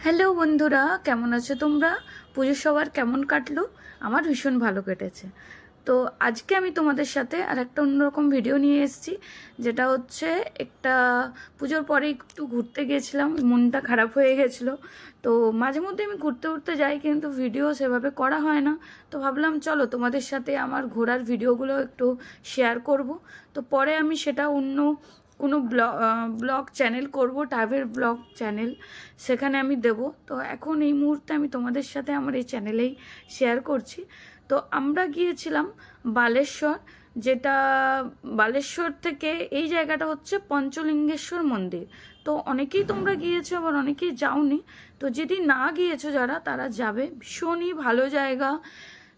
Hello বন্ধুরা, কেমন আছো তোমরা? পুজো সবার কেমন কাটলো? আমার ভীষণ ভালো কেটেছে। তো আজকে আমি তোমাদের সাথে আর একটা অন্যরকম ভিডিও নিয়ে এসেছি, যেটা হচ্ছে একটা পুজোর পরে একটু ঘুরতে গেছিলাম, মনটা খারাপ হয়ে গেছিলো। তো মাঝে মধ্যে আমি ঘুরতে ঘুরতে যাই, কিন্তু ভিডিও সেভাবে করা হয় না। তো ভাবলাম চলো তোমাদের সাথে আমার ঘোরার ভিডিওগুলো একটু শেয়ার করব। তো পরে আমি সেটা অন্য কোনো ব্লগ চ্যানেল করব, ট্রাভেল ব্লগ চ্যানেল, সেখানে আমি দেব। তো এখন এই মুহূর্তে আমি তোমাদের সাথে আমার এই চ্যানেলেই শেয়ার করছি। তো আমরা গিয়েছিলাম বালেশ্বর, যেটা বালেশ্বর থেকে এই জায়গাটা হচ্ছে পঞ্চলিঙ্গেশ্বর মন্দির। তো অনেকেই তোমরা গিয়েছো, আবার অনেকেই যাওনি। তো যদি না গিয়েছো যারা, তারা যাবে। ভীষণই ভালো জায়গা,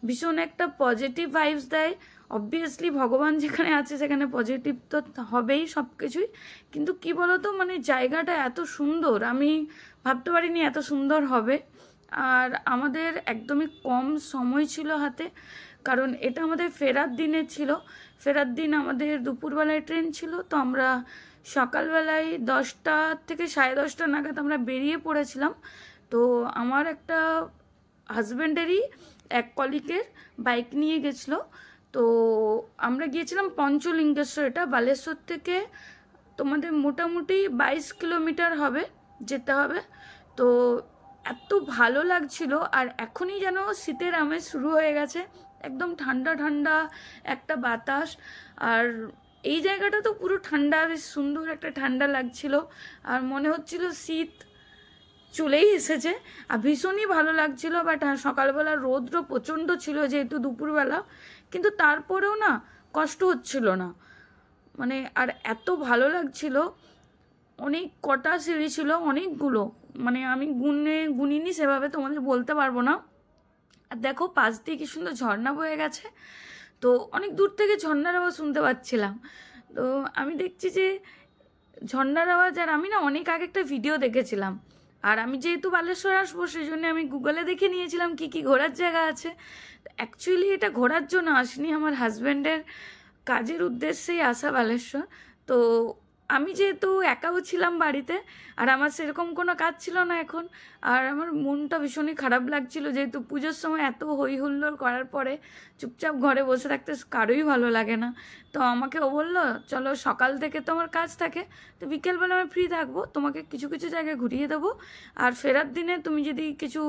ভীষণ একটা পজিটিভ ভাইবস দেয়। অবভিয়াসলি ভগবান যেখানে আছে সেখানে পজিটিভ তো হবেই সব কিছুই, কিন্তু কি বলতো, মানে জায়গাটা এত সুন্দর, আমি ভাবতে পারিনি এত সুন্দর হবে। আর আমাদের একদমই কম সময় ছিল হাতে, কারণ এটা আমাদের ফেরার দিনে ছিল। ফেরার দিন আমাদের দুপুরবেলায় ট্রেন ছিল। তো আমরা সকালবেলায় 10টা থেকে 10:30 নাগাদ আমরা বেরিয়ে পড়েছিলাম। তো আমার একটা হাজব্যান্ডেরই এক কলিগের বাইক নিয়ে গেছিলো। তো আমরা গিয়েছিলাম পঞ্চলিঙ্গেশ্বর। এটা বালেশ্বর থেকে তোমাদের মোটামুটি 22 কিলোমিটার হবে, যেতে হবে। তো এত ভালো লাগছিল, আর এখনই যেন শীতের আমেজ শুরু হয়ে গেছে। একদম ঠান্ডা ঠান্ডা একটা বাতাস, আর এই জায়গাটা তো পুরো ঠান্ডা, বেশ সুন্দর একটা ঠান্ডা লাগছিল, আর মনে হচ্ছিল শীত চলেই এসেছে। আর ভীষণই ভালো লাগছিল। বাট সকালবেলা রৌদ্র প্রচণ্ড ছিল, যেহেতু দুপুরবেলা, কিন্তু তারপরেও না কষ্ট হচ্ছিল না, মানে আর এত ভালো লাগছিল। অনেক কটা সিঁড়ি ছিল, অনেকগুলো, মানে আমি গুনিনি সেভাবে, তোমাদের বলতে পারবো না। আর দেখো পাশ দিয়ে কি সুন্দর ঝর্ণা বয়ে গেছে। তো অনেক দূর থেকে ঝর্ণার আওয়াজ শুনতে পাচ্ছিলাম। তো আমি দেখছি যে ঝর্ণার আওয়াজ, আর আমি না অনেক আগে একটা ভিডিও দেখেছিলাম, আর আমি যেহেতু বালেশ্বর আসবো সেই জন্য আমি গুগলে দেখে নিয়েছিলাম কি কি ঘোরার জায়গা আছে। অ্যাকচুয়ালি এটা ঘোরার জন্য আসিনি, আমার হাজব্যান্ডের কাজের উদ্দেশ্যেই আসা বালেশ্বর। তো আমি যেহেতু একাও ছিলাম বাড়িতে, আর আমার সেরকম কোনো কাজ ছিল না এখন, আর আমার মনটা ভীষণই খারাপ লাগছিল, যেহেতু পুজোর সময় এত হই হুল্লোড় করার পরে চুপচাপ ঘরে বসে থাকতে কারোই ভালো লাগে না। তো আমাকে ও বললো চলো, সকাল থেকে তো আমার কাজ থাকে, তো বিকেলবেলা আমি ফ্রি থাকবো, তোমাকে কিছু কিছু জায়গায় ঘুরিয়ে দেবো, আর ফেরার দিনে তুমি যদি কিছু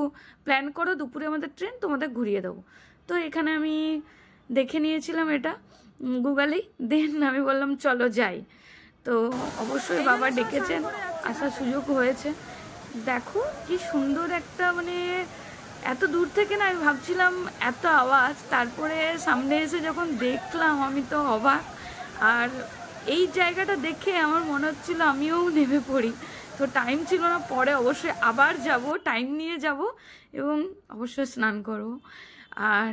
প্ল্যান করো, দুপুরে আমাদের ট্রেন, তোমাদের ঘুরিয়ে দেবো। তো এখানে আমি দেখে নিয়েছিলাম এটা গুগলেই, দেন আমি বললাম চলো যাই। তো অবশ্যই বাবা ডেকেছেন, আসার সুযোগ হয়েছে। দেখো কি সুন্দর একটা, মানে এত দূর থেকে না, আমি ভাবছিলাম এত আওয়াজ, তারপরে সামনে এসে যখন দেখলাম আমি তো অবাক। আর এই জায়গাটা দেখে আমার মনে হচ্ছিল আমিও নেমে পড়ি। তো টাইম ছিল না, পরে অবশ্যই আবার যাব, টাইম নিয়ে যাব এবং অবশ্যই স্নান করব। আর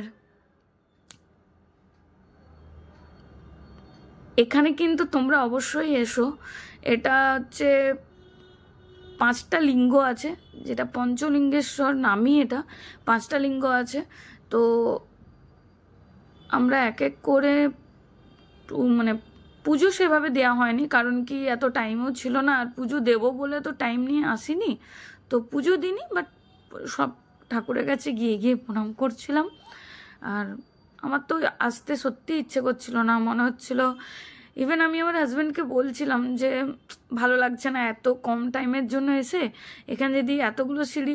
এখানে কিন্তু তোমরা অবশ্যই এসো। এটা হচ্ছে 5টা লিঙ্গ আছে, যেটা পঞ্চলিঙ্গেশ্বর নামই, এটা 5টা লিঙ্গ আছে। তো আমরা এক এক করে, মানে পুজো সেভাবে দেওয়া হয়নি, কারণ কি এত টাইমও ছিল না, আর পুজো দেবো বলে তো টাইম নিয়ে আসিনি। তো পুজো দিইনি, বাট সব ঠাকুরের কাছে গিয়ে গিয়ে প্রণাম করছিলাম। আর আমার তো আসতে সত্যি ইচ্ছে করছিল না, মনে হচ্ছিল, ইভেন আমি আমার হাজব্যান্ডকে বলছিলাম যে ভালো লাগছে না এত কম টাইমের জন্য এসে, এখানে যদি এতগুলো সিঁড়ি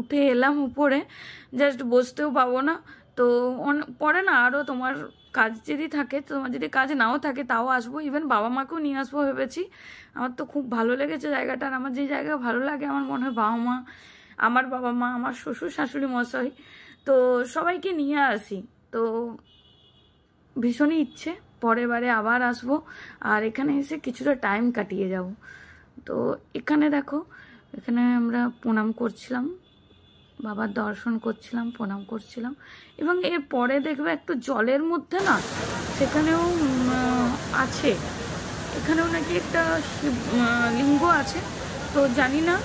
উঠে এলাম উপরে, জাস্ট বসতেও পাবো না। তো পরে না আরও তোমার কাজ যদি থাকে, তোমার যদি কাজ নাও থাকে তাও আসবো, ইভেন বাবা মাকেও নিয়ে আসবো ভেবেছি। আমার তো খুব ভালো লেগেছে জায়গাটা, আর আমার যে জায়গায় ভালো লাগে, আমার মনে হয় বাবা মা, আমার বাবা মা, আমার শ্বশুর শাশুড়ি মশাই, তো সবাইকে নিয়ে আসি। তো ভীষণই ইচ্ছে পরের বারে আবার আসবো, আর এখানে এসে কিছুটা টাইম কাটিয়ে যাব। তো এখানে দেখো, এখানে আমরা প্রণাম করছিলাম, বাবার দর্শন করছিলাম, প্রণাম করছিলাম। এবং এর পরে দেখবে একটু জলের মধ্যে না, সেখানেও আছে, এখানেও নাকি একটা লিঙ্গ আছে। তো জানি না,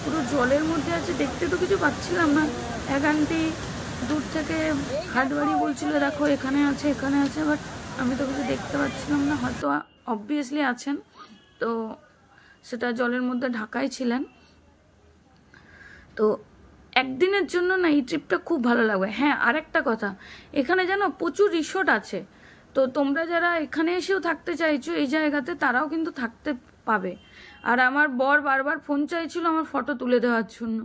পুরো জলের মধ্যে আছে, দেখতে তো কিছু পাচ্ছিলাম না। এক আন্টি দূর থেকে হাত বাড়িয়ে বলছিল দেখো এখানে আছে, এখানে আছে, বাট আমি তো কিছু দেখতে পাচ্ছিলাম না। হয়তো অবভিয়াসলি আছেন, তো সেটা জলের মধ্যে ঢাকাই ছিলেন। তো একদিনের জন্য না এই ট্রিপটা খুব ভালো লাগবে। হ্যাঁ, আরেকটা কথা, এখানে জানো প্রচুর রিসোর্ট আছে, তো তোমরা যারা এখানে এসেও থাকতে চাইছো এই জায়গাতে, তারাও কিন্তু থাকতে পাবে। আর আমার বর বারবার ফোন চাইছিল আমার ফটো তুলে দেওয়ার জন্য,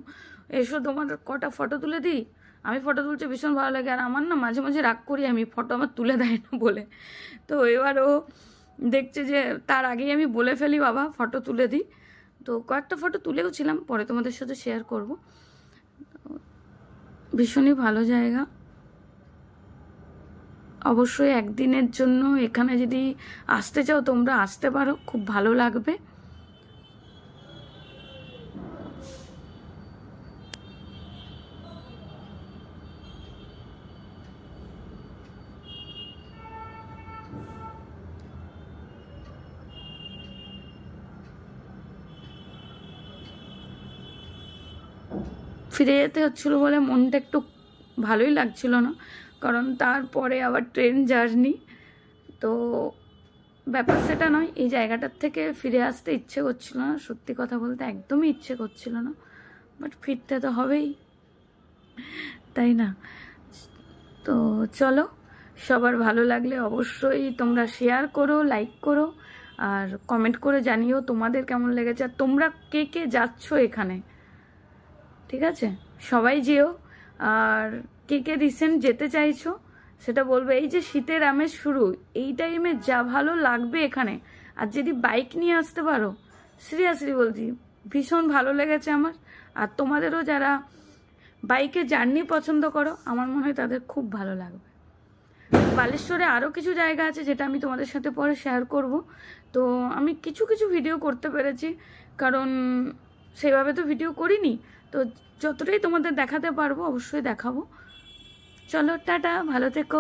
এসো তোমার কটা ফটো তুলে দিই। আমি ফটো তুলতে ভীষণ ভালো লাগে, আর আমার না মাঝে মাঝে রাগ করি আমি, ফটো আমার তুলে দেয় না বলে। তো এবার ও দেখছে যে তার আগেই আমি বলে ফেলি বাবা ফটো তুলে দিই, তো কয়েকটা ফটো তুলেও ছিলাম, পরে তোমাদের সাথে শেয়ার করব। ভীষণই ভালো জায়গা, অবশ্যই একদিনের জন্য এখানে যদি আসতে চাও তোমরা আসতে পারো, খুব ভালো লাগবে। ফিরে যেতে হচ্ছিলো বলে মনটা একটু ভালোই লাগছিল না, কারণ তারপরে আবার ট্রেন জার্নি, তো ব্যাপার সেটা নয়। এই জায়গাটার থেকে ফিরে আসতে ইচ্ছে করছিল না, সত্যি কথা বলতে একদমই ইচ্ছে করছিল না, বাট ফিরতে তো হবেই, তাই না? তো চলো, সবার ভালো লাগলে অবশ্যই তোমরা শেয়ার করো, লাইক করো, আর কমেন্ট করে জানিও তোমাদের কেমন লেগেছে, আর তোমরা কে কে যাচ্ছ এখানে, ঠিক আছে? সবাই যেও। আর কে কে রিসেন্ট যেতে চাইছো সেটা বলবে। এই যে শীতের আমেজ শুরু, এই টাইমে যা ভালো লাগবে এখানে, আর যদি বাইক নিয়ে আসতে পারো, সিরিয়াসলি বলছি ভীষণ ভালো লেগেছে আমার। আর তোমাদেরও যারা বাইকে জার্নি পছন্দ করো, আমার মনে হয় তাদের খুব ভালো লাগবে। বালেশ্বরে আরও কিছু জায়গা আছে যেটা আমি তোমাদের সাথে পরে শেয়ার করব। তো আমি কিছু কিছু ভিডিও করতে পেরেছি, কারণ সেভাবে তো ভিডিও করিনি, তো যতটাই তোমাদের দেখাতে পারবো অবশ্যই দেখাবো। চলো টাটা, ভালো থেকো।